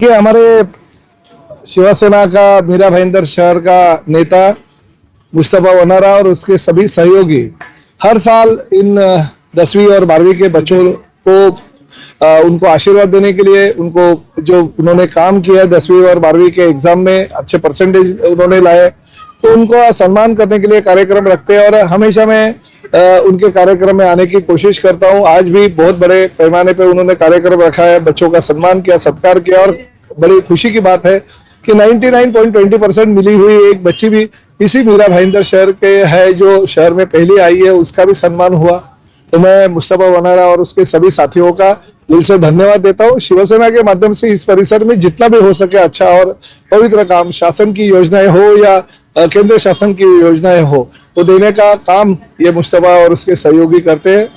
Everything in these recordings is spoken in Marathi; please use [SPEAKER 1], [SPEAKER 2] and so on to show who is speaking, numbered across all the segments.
[SPEAKER 1] कि हमारे शिवसेना का मीरा भाईंदर शहर का नेता मुस्तफा वनारा और उसके सभी सहयोगी हर साल इन 10वीं और 12वीं के बच्चों को उनको आशीर्वाद देने के लिए, उनको जो उन्होंने काम किया 10वीं और 12वीं के एग्जाम में अच्छे परसेंटेज उन्होंने लाए, तो उनको सम्मान करने के लिए कार्यक्रम रखते हैं। और हमेशा मैं उनके कार्यक्रम में आने की कोशिश करता हूं। आज भी बहुत बड़े पैमाने पे उन्होंने कार्यक्रम रखा है, बच्चों का सम्मान किया, सत्कार किया। और बड़ी खुशी की बात है कि 99.20% मिली हुई एक बच्ची भी इसी मीरा भाईंदर शहर के है, जो शहर में पहली आई है, उसका भी सम्मान हुआ। तो मैं मुस्तफा वनारा और उसके सभी साथियों का दिल से धन्यवाद देता हूँ। शिवसेना के माध्यम से इस परिसर में जितना भी हो सके अच्छा और पवित्र काम, शासन की योजनाएं हो या केंद्र शासन की योजनाएं हो, तो देने का काम ये मुस्तफा और उसके सहयोगी करते हैं।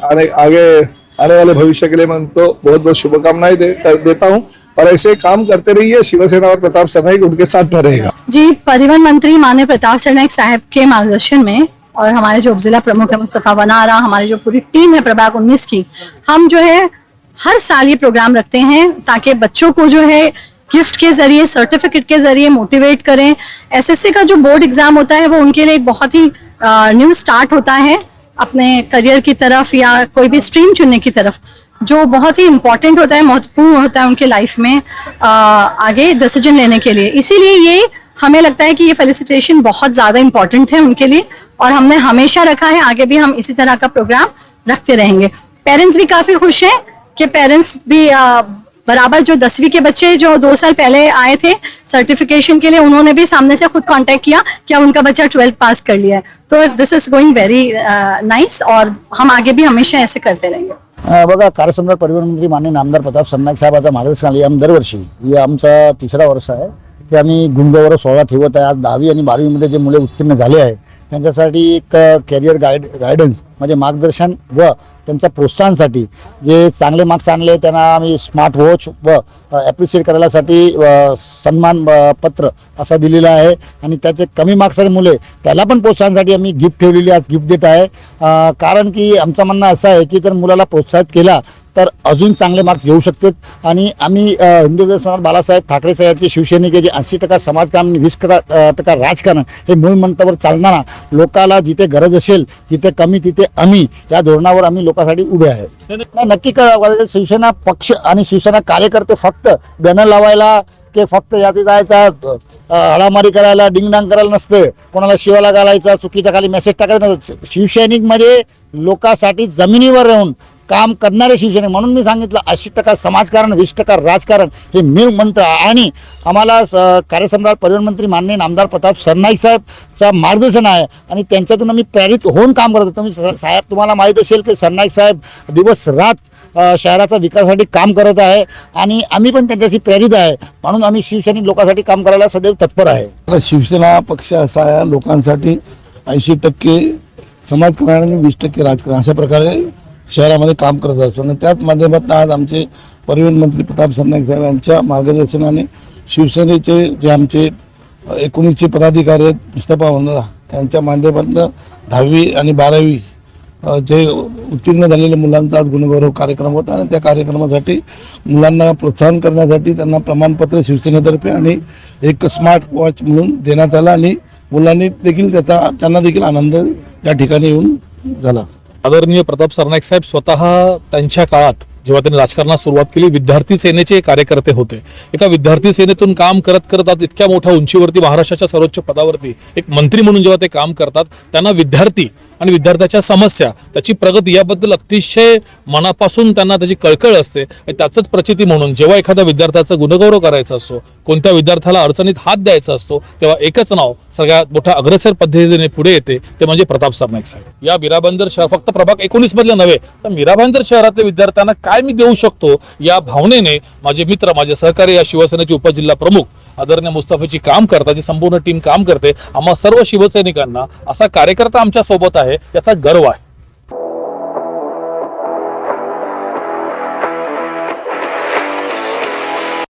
[SPEAKER 1] आने वाले भविष्य के लिए मैं उनको बहुत बहुत शुभकामनाएं देता हूँ और ऐसे काम करते रहिए। शिवसेना और प्रताप सरनाईक उनके साथ में रहेगा।
[SPEAKER 2] जी, परिवहन मंत्री माननीय प्रताप सरनाईक साहब के मार्गदर्शन में और हमारे जो जिला प्रमुख है मुस्तफा वनारा, हमारी जो पूरी टीम है प्रभाग 19 की, हम जो है हर साल ये प्रोग्राम रखते हैं ताकि बच्चों को जो है गिफ्ट के जरिए, सर्टिफिकेट के जरिए मोटिवेट करें। एसएससी का जो बोर्ड एग्जाम होता है वो उनके लिए एक बहुत ही न्यू स्टार्ट होता है अपने करियर की तरफ या कोई भी स्ट्रीम चुनने की तरफ, जो बहुत ही इम्पोर्टेंट होता है, महत्वपूर्ण होता है उनके लाइफ में आगे डिसीजन लेने के लिए। इसीलिए ये हमें लगता है कि ये फेलिसिटेशन बहुत ज्यादा इम्पोर्टेंट है उनके लिए और हमने हमेशा रखा है, आगे भी हम इसी तरह का प्रोग्राम रखते रहेंगे। पेरेंट्स भी काफी खुश हैं कि पेरेंट्स भी बराबर जो 10वीं के बच्चे जो 2 साल पहले आए थे सर्टिफिकेशन के लिए, उन्होंने भी सामने से खुद कांटेक्ट किया कि उनका बच्चा 12th पास कर लिया है। तो दिस इज गोइंग वेरी नाइस और हम आगे भी हमेशा ऐसे करते रहेंगे।
[SPEAKER 3] बघा, कार्यसम्राट परिवहन मंत्री माननीय नामदार प्रताप सरनाईक साहेबांच्या मार्गदर्शनाखाली आम्ही दरवर्षी, हे आमचा 3रा वर्ष आहे, की आम्ही गुंजवर 16 ठेवत आहे। आज 10वी आणि 12वीमध्ये जे मुले उत्तीर्ण झाले आहे त्यांच्यासाठी एक कॅरियर गायडन्स म्हणजे मार्गदर्शन व त्यांच्या प्रोत्साहनासाठी जे चांगले मार्क्स आणले त्यांना आम्ही स्मार्ट वॉच व ॲप्रिशिएट करायसाठी सन्मान पत्र असा दिलेला आहे। आणि त्याचे कमी मार्क्स आले मुले त्याला पण प्रोत्साहनासाठी आम्ही गिफ्ट ठेवलेली आज गिफ्ट देत आहे। कारण की आमचं म्हणणं असं आहे की जर मुलाला प्रोत्साहित केला तर अजून चांगले मार्क्स घेऊ शकतात। आणि आम्ही हिंदू सम्राट बाळासाहेब ठाकरे साहेबचे शिवसैनिक जे 80% समाजकाम आणि 20% राजकारण हे मूळ मंत्रावर चालणारा, लोकाला जिथे गरज असेल तिथे कमी तिथे आम्ही, या धोरणावर आम्ही लोकांसाठी उभे आहे। नाही, नक्की करा। शिवसेना पक्ष आणि शिवसेना कार्यकर्ते फक्त बॅनर लावायला की फक्त यादी जायचा, हडामारी करायला, डिंगडांग करायला नसते, कोणाला शिवाला घालायचा, चुकीच्या खाली मेसेज टाकायचा नसतं। शिवसैनिक म्हणजे लोकांसाठी जमिनीवर राहून काम करणारे शिवसैनिक। म्हणून मी सांगितलं 80% समाजकारण 20% राजकारण हे मूळ मंत्र। आणि आम्हाला कार्यसम्राट परिवहन मंत्री माननीय नामदार प्रताप सरनाईक साहेबचा मार्गदर्शन आहे आणि त्यांच्यातून आम्ही प्रेरित होऊन काम करतो। तुम्ही साहेब, तुम्हाला माहीत असेल की सरनाईक साहेब दिवस रात शहराचा विकासासाठी काम करत आहे आणि आम्ही पण त्यांच्याशी प्रेरित आहे। म्हणून आम्ही शिवसैनिक लोकांसाठी काम करायला सदैव तत्पर आहे।
[SPEAKER 4] शिवसेना पक्ष असा आहे लोकांसाठी 80% समाजकारण आणि 20% राजकारण अशा प्रकारे शहरामध्ये काम करत असतो। आणि त्याच माध्यमातून आज आमचे परिवहन मंत्री प्रताप सरनाईक साहेब यांच्या मार्गदर्शनाने शिवसेनेचे जे आमचे 19चे पदाधिकारी आहेत, मुस्तफा वनारा यांच्या माध्यमातून 10वी आणि 12वी जे उत्तीर्ण झालेल्या मुलांचा आज गुणगौरव कार्यक्रम होता। आणि त्या कार्यक्रमासाठी मुलांना प्रोत्साहन करण्यासाठी त्यांना प्रमाणपत्र शिवसेनेतर्फे आणि एक स्मार्ट वॉच म्हणून देण्यात आला आणि मुलांनी देखील त्यांना देखील आनंद या ठिकाणी येऊन झाला।
[SPEAKER 5] आदरणीय प्रताप सरनाईक साहेब स्वतः त्यांच्या काळात जेव्हा त्यांनी राजकारणात सुरुवात केली, विद्यार्थी सेनेचे कार्यकर्ते होते। एका विद्यार्थी सेनेतून काम करत करत आज इतक्या मोठ्या उंचीवरती, महाराष्ट्राच्या सर्वोच्च पदावरती एक मंत्री म्हणून जेव्हा ते काम करतात, त्यांना विद्यार्थी आणि विद्यार्थ्याच्या समस्या, त्याची प्रगती याबद्दल अतिशय मनापासून त्यांना त्याची कळकळ असते। आणि त्याचंच प्रचिती म्हणून जेव्हा एखाद्या विद्यार्थ्याचा गुणगौरव करायचा असतो, कोणत्या विद्यार्थ्याला अडचणीत हात द्यायचा असतो, तेव्हा एकच नाव सगळ्यात मोठ्या अग्रेसर पद्धतीने पुढे येते, ते म्हणजे प्रताप सरनाईक साहेब। या मीरा भाईंदर शहर फक्त प्रभाग 19 मधले नव्हे, तर मीरा भाईंदर शहरातल्या विद्यार्थ्यांना काय मी देऊ शकतो या भावनेने माझे मित्र, माझे सहकारी, या शिवसेनेचे उपजिल्हा प्रमुख आदरणीय मुस्तफाची काम करतात, जी संपूर्ण टीम काम करते। आम्हा सर्व शिवसैनिकांना असा कार्यकर्ता आमच्या सोबत आहे याचा गर्व आहे।